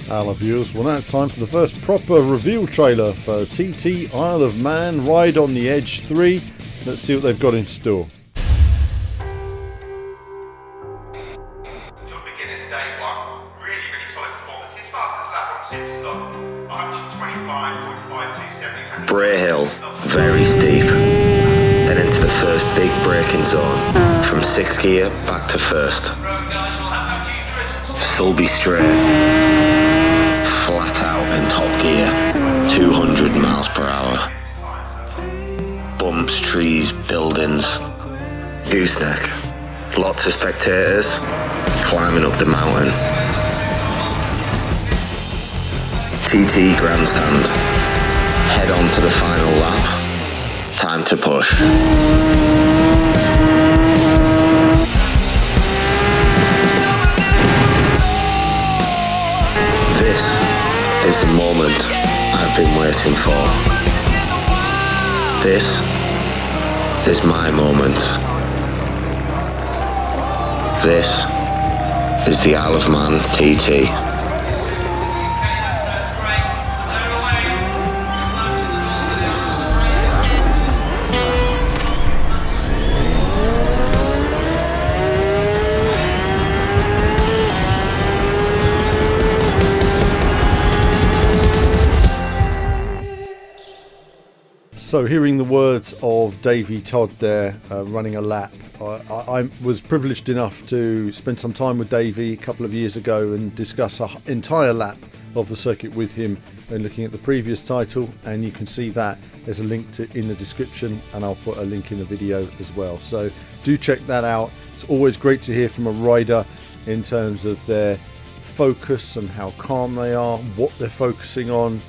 Hello viewers, well now it's time for the first proper reveal trailer for TT Isle of Man Ride on the Edge 3. Let's see what they've got in store. John McGuinness, day one. Really solid performance. His fastest lap on Superstock, 125.527. Bray Hill, very steep. Then into the first big braking zone. From 6th gear back to 1st. Sulby straight. Flat out in top gear, 200 miles per hour. Bumps, trees, buildings. Gooseneck. Lots of spectators climbing up the mountain. TT grandstand. Head on to the final lap. Time to push. This is the moment I've been waiting for. This is my moment. This is the Isle of Man TT. So hearing the words of Davey Todd there running a lap, I was privileged enough to spend some time with Davey a couple of years ago and discuss an entire lap of the circuit with him when looking at the previous title, and you can see that there's a link in the description, and I'll put a link in the video as well, so do check that out. It's always great to hear from a rider in terms of their focus and how calm they are, what they're focusing on.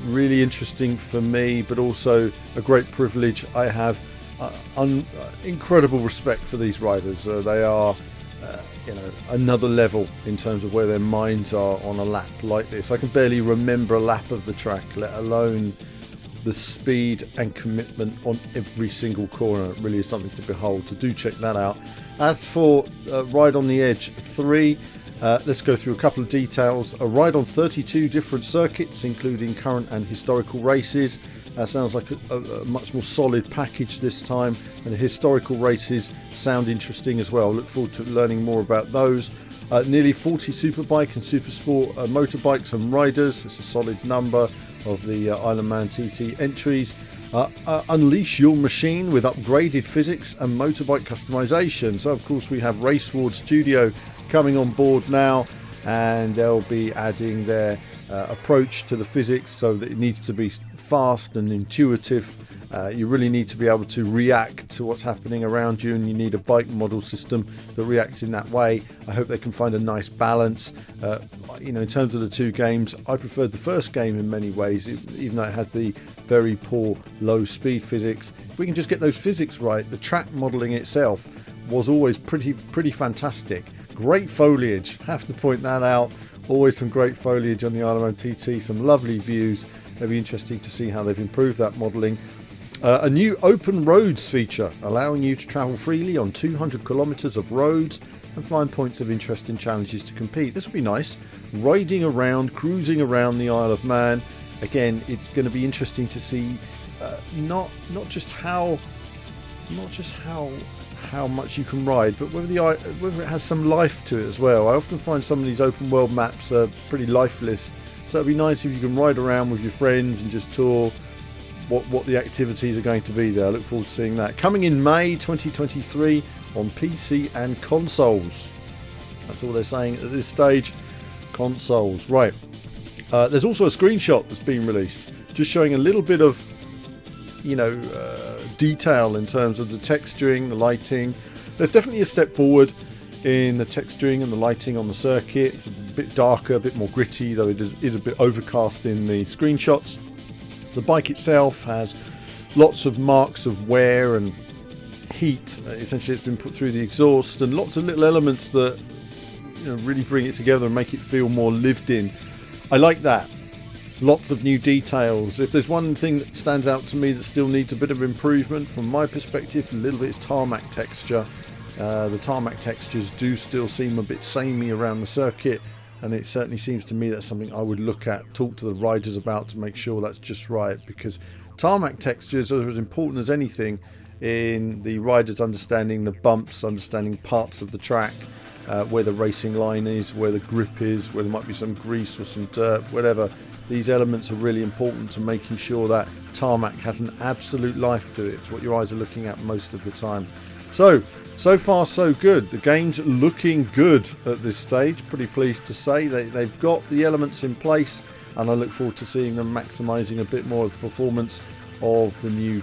Really interesting for me, but also a great privilege. I have incredible respect for these riders. They are another level in terms of where their minds are on a lap like this. I can barely remember a lap of the track, let alone the speed and commitment on every single corner. It really is something to behold, so do check that out. As for Ride on the Edge 3, let's go through a couple of details. A ride on 32 different circuits, including current and historical races. Sounds like a much more solid package this time, and the historical races sound interesting as well. Look forward to learning more about those. Nearly 40 superbike and supersport motorbikes and riders. It's a solid number of the Isle of Man TT entries. Unleash your machine with upgraded physics and motorbike customization. So of course we have Raceward Studio coming on board now, and they'll be adding their approach to the physics so that it needs to be fast and intuitive. You really need to be able to react to what's happening around you, and you need a bike model system that reacts in that way. I hope they can find a nice balance. In terms of the two games, I preferred the first game in many ways, even though it had the very poor low speed physics. If we can just get those physics right, the track modelling itself was always pretty fantastic. Great foliage, have to point that out. Always some great foliage on the Isle of Man TT, some lovely views. It'll be interesting to see how they've improved that modelling. A new open roads feature, allowing you to travel freely on 200 kilometres of roads and find points of interest in challenges to compete. This will be nice. Riding around, cruising around the Isle of Man. Again, it's going to be interesting to see not just how much you can ride, but whether it has some life to it as well. I often find some of these open world maps are pretty lifeless, so it'd be nice if you can ride around with your friends and just tour what the activities are going to be there. I look forward to seeing that. Coming in May 2023 on PC and consoles. That's all they're saying at this stage. Consoles, right. There's also a screenshot that's been released, just showing a little bit of detail in terms of the texturing, the lighting. There's definitely a step forward in the texturing and the lighting on the circuit. It's a bit darker, a bit more gritty, though it is a bit overcast in the screenshots. The bike itself has lots of marks of wear and heat. Essentially it's been put through the exhaust, and lots of little elements that really bring it together and make it feel more lived in. I like that. Lots of new details. If there's one thing that stands out to me that still needs a bit of improvement from my perspective, a little bit is tarmac texture. The tarmac textures do still seem a bit samey around the circuit. and it certainly seems to me that's something I would look at, talk to the riders about to make sure that's just right, because tarmac textures are as important as anything in the riders understanding the bumps, understanding parts of the track, where the racing line is, where the grip is, where there might be some grease or some dirt, whatever. These elements are really important to making sure that tarmac has an absolute life to it. It's what your eyes are looking at most of the time. So far so good. The game's looking good at this stage. Pretty pleased to say they've got the elements in place, and I look forward to seeing them maximising a bit more of the performance of the new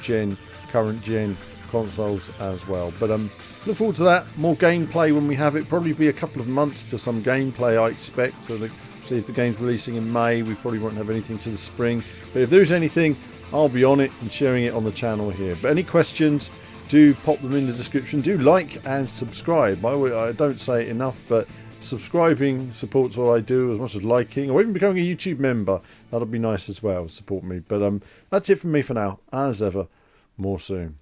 current gen consoles as well. But look forward to that. More gameplay when we have it. Probably be a couple of months to some gameplay, I expect. So see if the game's releasing in May. We probably won't have anything to the spring. But if there is anything, I'll be on it and sharing it on the channel here. But any questions, do pop them in the description. Do like and subscribe. I don't say it enough, but subscribing supports what I do as much as liking, or even becoming a YouTube member. That'll be nice as well. Support me. But that's it from me for now. As ever, more soon.